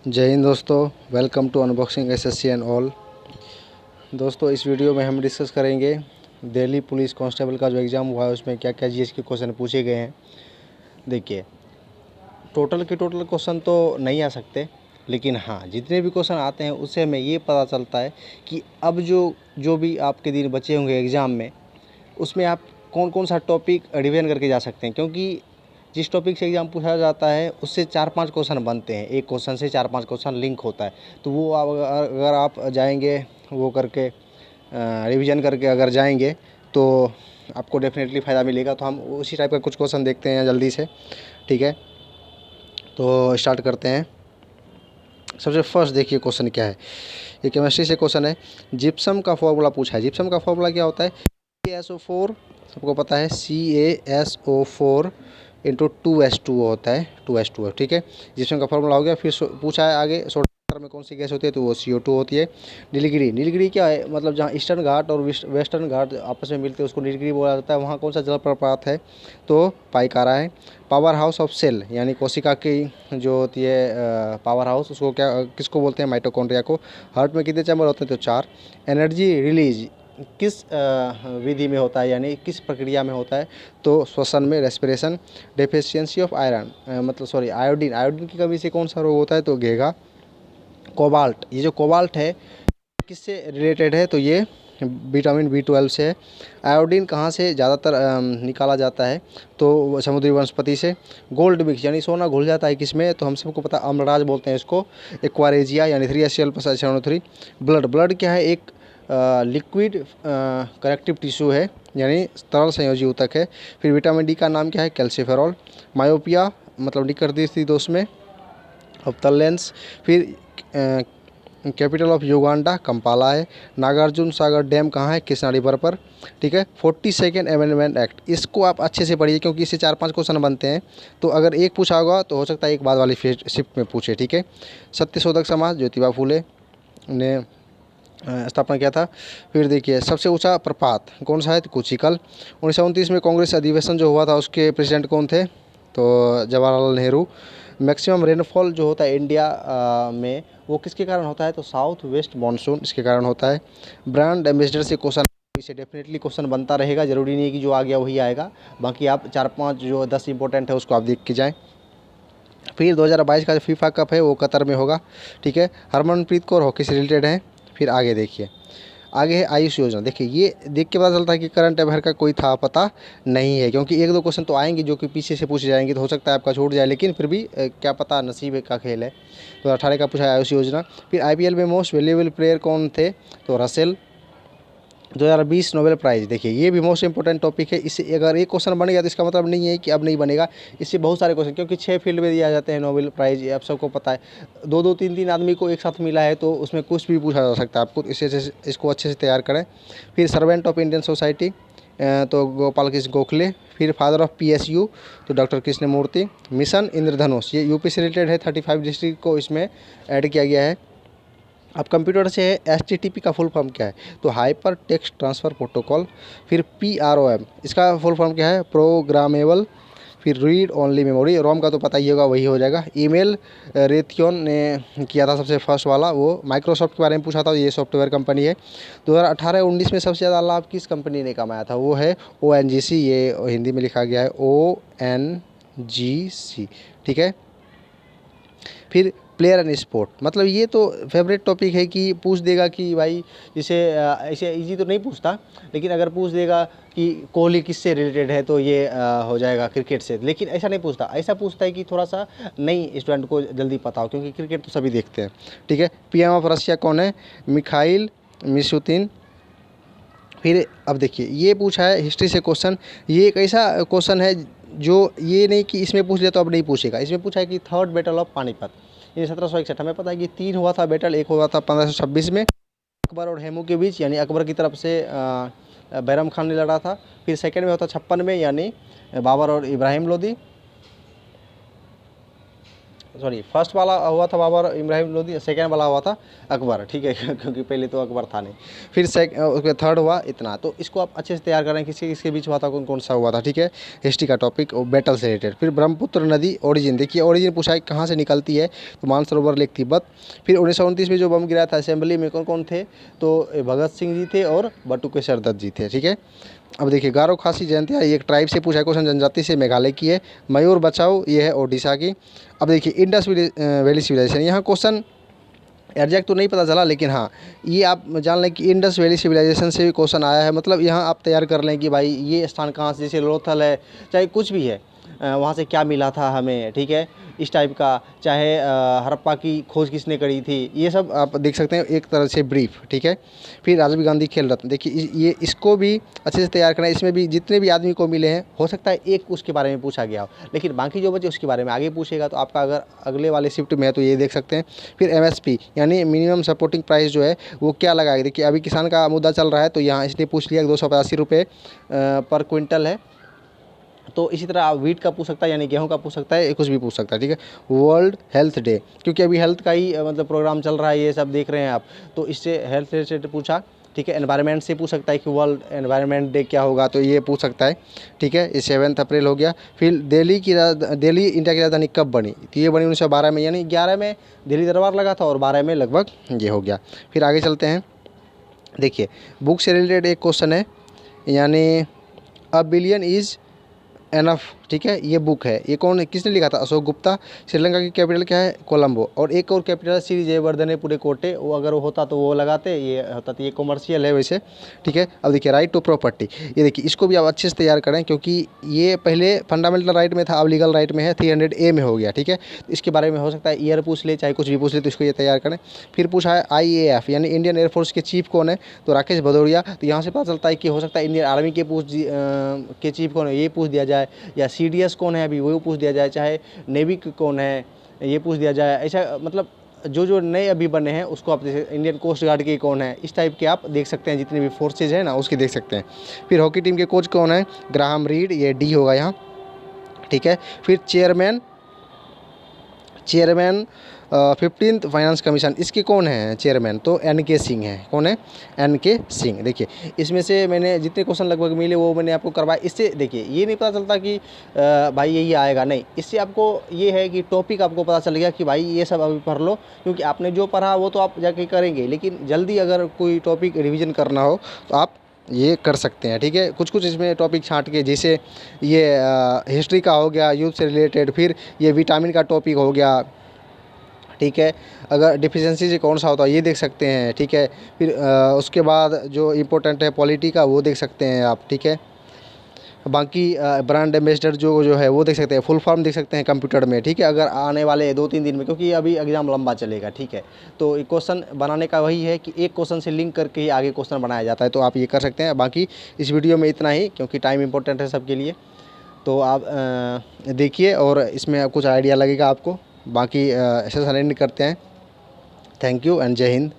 जय हिंद दोस्तों, welcome to unboxing SSC and all. दोस्तों, इस वीडियो में हम डिस्कस करेंगे दिल्ली पुलिस कांस्टेबल का जो एग्ज़ाम हुआ है उसमें क्या क्या जीएस के क्वेश्चन पूछे गए हैं। देखिए, टोटल क्वेश्चन तो नहीं आ सकते, लेकिन हाँ, जितने भी क्वेश्चन आते हैं उससे हमें ये पता चलता है कि अब जो भी आपके दिन बचे होंगे एग्ज़ाम में, उसमें आप कौन कौन सा टॉपिक रिवीजन करके जा सकते हैं। क्योंकि जिस टॉपिक से एग्ज़ाम पूछा जाता है उससे 4-5 क्वेश्चन बनते हैं, एक क्वेश्चन से 4-5 क्वेश्चन लिंक होता है। तो वो अगर आप जाएंगे वो करके रिवीजन करके अगर जाएंगे तो आपको डेफिनेटली फ़ायदा मिलेगा। तो हम उसी टाइप का कुछ क्वेश्चन देखते हैं जल्दी से, ठीक है। तो स्टार्ट करते हैं। सबसे फर्स्ट देखिए क्वेश्चन क्या है। ये केमिस्ट्री से क्वेश्चन है। जिप्सम का फॉर्मूला पूछा है। जिप्सम का फॉर्मूला क्या होता है? CaSO4 सबको पता है, CaSO4 इंटू 2H2O होता है, 2H2O, ठीक है। जिप्सम का फॉर्मूला हो गया। फिर पूछा है आगे सोडियम में कौन सी गैस होती है, तो वो CO2 होती है। नीलगिरी क्या है? मतलब जहाँ ईस्टर्न घाट और वेस्टर्न घाट आपस में मिलते हैं उसको नीलगिरी बोला जाता है। वहाँ कौन सा जलप्रपात है? तो पाइकारा है। पावर हाउस ऑफ सेल यानी कोशिका की जो होती है पावर हाउस, उसको किसको बोलते हैं? माइटोकॉन्ड्रिया को। हार्ट में कितने चैम्बर होते हैं? तो 4। एनर्जी रिलीज किस विधि में होता है, यानी किस प्रक्रिया में होता है? तो श्वसन में, रेस्पिरेशन। डेफिशिएंसी ऑफ आयरन मतलब आयोडीन की कमी से कौन सा रोग होता है? तो घेगा। कोबाल्ट, ये जो कोबाल्ट है किससे रिलेटेड है? तो ये विटामिन B12 से है। आयोडीन कहाँ से ज़्यादातर निकाला जाता है? तो समुद्री वनस्पति से। गोल्ड मिक्स यानी सोना घुल जाता है किसमें? तो हम सबको पता, अम्लराज बोलते हैं इसको। एक्वारेजिया यानी 3HCl+HNO3। ब्लड क्या है? एक लिक्विड करेक्टिव टिश्यू है, यानी तरल संयोजी ऊतक है। फिर विटामिन डी का नाम क्या है? कैल्सिफेरॉल। मायोपिया मतलब निकट दृष्टि दोष में अवतल लेंस। फिर कैपिटल ऑफ युगांडा कंपाला है। नागार्जुन सागर डैम कहाँ है? कृष्णा रिवर पर, ठीक है। 42nd अमेंडमेंट एक्ट, इसको आप अच्छे से पढ़िए क्योंकि इससे 4-5 क्वेश्चन बनते हैं। तो अगर एक पूछा होगा तो हो सकता है एक बाद वाली शिफ्ट में पूछे, ठीक है। सत्यशोधक समाज ज्योतिबा फूले ने स्थापना किया था। फिर देखिए, सबसे ऊंचा प्रपात कौन सा है? तो कुचिकल। 1929 में कांग्रेस अधिवेशन जो हुआ था उसके प्रेसिडेंट कौन थे? तो जवाहरलाल नेहरू। मैक्सिमम रेनफॉल जो होता है इंडिया में वो किसके कारण होता है? तो साउथ वेस्ट मानसून, इसके कारण होता है। ब्रांड एम्बेसडर से क्वेश्चन, इसे डेफिनेटली क्वेश्चन बनता रहेगा, जरूरी नहीं है कि जो आ गया वही आएगा। बाकी आप 4-5 जो 10 इंपॉर्टेंट है उसको आप देख के जाएँ। फिर 2022 का जो फीफा कप है वो कतर में होगा, ठीक है। हरमनप्रीत कौर हॉकी से रिलेटेड है। फिर आगे देखिए, आगे है आयुष योजना। देखिए, ये देख के पता चलता है कि करंट अफेयर का कोई था पता नहीं है, क्योंकि 1-2 क्वेश्चन तो आएंगे जो कि पीछे से पूछे जाएंगे, तो हो सकता है आपका छूट जाए, लेकिन फिर भी क्या पता, नसीब का खेल है। तो 18 का पूछा है आयुष योजना। फिर IPL में मोस्ट वैल्यूएबल प्लेयर कौन थे? तो रसेल। 2020 नोबेल प्राइज़, देखिए ये भी मोस्ट इंपॉर्टेंट टॉपिक है। इससे अगर एक क्वेश्चन बन गया तो इसका मतलब नहीं है कि अब नहीं बनेगा। इससे बहुत सारे क्वेश्चन, क्योंकि 6 फील्ड में दिया जाते हैं नोबेल प्राइज़, ये आप सबको पता है। 2-2 3-3 आदमी को एक साथ मिला है तो उसमें कुछ भी पूछा जा सकता है आपको। इसको अच्छे से तैयार करें। फिर सर्वेंट ऑफ इंडियन सोसाइटी, तो गोपाल कृष्ण गोखले। फिर फादर ऑफ PSU, तो डॉक्टर कृष्णमूर्ति। मिशन इंद्रधनुष, ये यूपी से रिलेटेड है। 35 डिस्ट्रिक्ट को इसमें ऐड किया गया है। अब कंप्यूटर से है, HTTP का फुल फॉर्म क्या है? तो हाइपर टेक्स्ट ट्रांसफ़र प्रोटोकॉल। फिर PROM, इसका फुल फॉर्म क्या है? प्रोग्रामेबल। फिर रीड ओनली मेमोरी, रोम का तो पता ही होगा, वही हो जाएगा। ईमेल रेथियोन ने किया था सबसे फर्स्ट वाला, वो माइक्रोसॉफ्ट के बारे में पूछा था, ये सॉफ्टवेयर कंपनी है। 2018-19 में सबसे ज़्यादा लाभ किस कंपनी ने कमाया था? वो है ONGC, ये हिंदी में लिखा गया है ONGC, ठीक है। फिर प्लेयर एंड स्पोर्ट, मतलब ये तो फेवरेट टॉपिक है कि पूछ देगा कि भाई, इसे ऐसे इजी तो नहीं पूछता, लेकिन अगर पूछ देगा कि कोहली किससे रिलेटेड है तो ये हो जाएगा क्रिकेट से। लेकिन ऐसा नहीं पूछता, ऐसा पूछता है कि थोड़ा सा नई स्टूडेंट को जल्दी पता हो, क्योंकि क्रिकेट तो सभी देखते हैं, ठीक है। PM ऑफ रशिया कौन है? मिखाइल मिशुतिन। फिर अब देखिए, ये पूछा है हिस्ट्री से क्वेश्चन। ये एक ऐसा क्वेश्चन है जो ये नहीं कि इसमें पूछ लिया तो अब नहीं पूछेगा। इसमें पूछा है कि थर्ड बैटल ऑफ पानीपत, ये 1761, हमें पता है कि 3 हुआ था बैटल। एक हुआ था 1526 में अकबर और हेमू के बीच, यानी अकबर की तरफ से बैरम खान ने लड़ा था। फिर सेकेंड में होता 56 में, यानी बाबर और इब्राहिम लोदी। सॉरी फर्स्ट वाला हुआ था बाबर इब्राहिम लोदी, सेकंड वाला हुआ था अकबर, ठीक है क्योंकि पहले तो अकबर था नहीं। फिर उसके थर्ड हुआ इतना। तो इसको आप अच्छे से तैयार करें, किसके किसके बीच हुआ था, कौन कौन सा हुआ था, ठीक है, हिस्ट्री का टॉपिक और बैटल से रिलेटेड। फिर ब्रह्मपुत्र नदी ओरिजिन, देखिए ओरिजिन पूछा है कहाँ से निकलती है, तो मानसरोवर लेक तिब्बत। फिर 1929 में जो बम गिरा था असेंबली में, कौन कौन थे, तो भगत सिंह जी थे और बटुकेश्वर दत्त जी थे, ठीक है। अब देखिए गारो खासी जनजाति, ये एक ट्राइब से पूछा है क्वेश्चन, जनजाति से, मेघालय की है। मयूर बचाओ, ये है ओडिशा की। अब देखिए इंडस वैली सिविलाइजेशन, यहाँ क्वेश्चन एग्जैक्ट तो नहीं पता चला, लेकिन हाँ ये आप जान लें कि इंडस वैली सिविलाइजेशन से भी क्वेश्चन आया है। मतलब यहाँ आप तैयार कर लें कि भाई ये स्थान कहाँ से, जैसे लोथल है, चाहे कुछ भी है, वहाँ से क्या मिला था हमें, ठीक है, इस टाइप का। चाहे हड़प्पा की खोज किसने करी थी, ये सब आप देख सकते हैं एक तरह से ब्रीफ, ठीक है। फिर राजीव गांधी खेल रत्न, देखिए ये इसको भी अच्छे से तैयार करना है। इसमें भी जितने भी आदमी को मिले हैं, हो सकता है एक उसके बारे में पूछा गया हो, लेकिन बाकी जो बचे उसके बारे में आगे पूछेगा। तो आपका अगर अगले वाले शिफ्ट में है तो ये देख सकते हैं। फिर MSP यानी मिनिमम सपोर्टिंग प्राइस जो है वो क्या लगाएगा। देखिए अभी किसान का मुद्दा चल रहा है, तो यहाँ इसने पूछ लिया 285 रुपये पर क्विंटल है। तो इसी तरह आप वीट का पूछ सकता है, यानी गेहूं का पूछ सकता है, कुछ भी पूछ सकता है, ठीक है। वर्ल्ड हेल्थ डे, क्योंकि अभी हेल्थ का ही मतलब प्रोग्राम चल रहा है, ये सब देख रहे हैं आप, तो इससे हेल्थ रिलेटेड पूछा, ठीक है। एनवायरनमेंट से पूछ सकता है कि वर्ल्ड एनवायरनमेंट डे क्या होगा, तो ये पूछ सकता है, ठीक है। ये 7 अप्रैल हो गया। फिर दिल्ली इंडिया की राजधानी कब बनी, तो ये बनी 1912 में, यानी 11 में दिल्ली दरबार लगा था और 12 में लगभग ये हो गया। फिर आगे चलते हैं। देखिए बुक से रिलेटेड एक क्वेश्चन है, यानी अ बिलियन इज़ एनफ, ठीक है, ये बुक है, ये कौन है, किसने लिखा था, अशोक गुप्ता। श्रीलंका की कैपिटल क्या है, कोलंबो। और एक और कैपिटल श्री जयवर्धने पूरे कोटे, वो अगर वो होता तो वो लगाते, ये होता तो ये कॉमर्शियल है वैसे, ठीक है। अब देखिए राइट टू प्रॉपर्टी, ये देखिए इसको भी आप अच्छे से तैयार करें, क्योंकि ये पहले फंडामेंटल राइट में था, अब लीगल राइट में है, 300A में हो गया, ठीक है। तो इसके बारे में हो सकता है ईयर पूछ ले, चाहे कुछ भी पूछ ले, तो इसको ये तैयार करें। फिर पूछा है IAF यानी इंडियन एयरफोर्स के चीफ कौन है, तो राकेश भदौरिया। तो यहाँ से पता चलता है कि हो सकता है इंडियन आर्मी के चीफ कौन है, ये पूछ दिया जाए, या CDS कौन है अभी वो पूछ दिया जाए, चाहे नेवी कौन है ये पूछ दिया जाए। ऐसा मतलब जो नए अभी बने हैं उसको आप जैसे इंडियन कोस्ट गार्ड के कौन है, इस टाइप के आप देख सकते हैं, जितने भी फोर्सेज हैं ना उसके देख सकते हैं। फिर हॉकी टीम के कोच कौन है, ग्राहम रीड, ये D होगा यहाँ, ठीक है। फिर चेयरमैन 15th फाइनेंस कमीशन, इसके कौन है चेयरमैन, तो NK सिंह है। कौन है, NK सिंह। देखिए इसमें से मैंने जितने क्वेश्चन लगभग मिले वो मैंने आपको करवाया। इससे देखिए ये नहीं पता चलता कि भाई यही आएगा, नहीं, इससे आपको ये है कि टॉपिक आपको पता चल गया कि भाई ये सब अभी पढ़ लो, क्योंकि आपने जो पढ़ा वो तो आप जाके करेंगे, लेकिन जल्दी अगर कोई टॉपिक रिविज़न करना हो तो आप ये कर सकते हैं, ठीक है। कुछ कुछ इसमें टॉपिक छांट के, जैसे ये हिस्ट्री का हो गया यूथ से रिलेटेड, फिर ये विटामिन का टॉपिक हो गया, ठीक है। अगर डिफिशिएंसी से कौन सा होता है ये देख सकते हैं, ठीक है। फिर उसके बाद जो इम्पोर्टेंट है पॉलिटी का वो देख सकते हैं आप, ठीक है। बाकी ब्रांड एम्बेसडर जो है वो देख सकते हैं, फुल फॉर्म देख सकते हैं कंप्यूटर में, ठीक है। अगर आने वाले 2-3 दिन में, क्योंकि अभी एग्ज़ाम लंबा चलेगा, ठीक है, तो क्वेश्चन बनाने का वही है कि एक क्वेश्चन से लिंक करके ही आगे क्वेश्चन बनाया जाता है, तो आप ये कर सकते हैं। बाकी इस वीडियो में इतना ही, क्योंकि टाइम इंपॉर्टेंट है सबके लिए, तो आप देखिए और इसमें कुछ आइडिया लगेगा आपको। बाकी सेशन एंड करते हैं। थैंक यू एंड जय हिंद।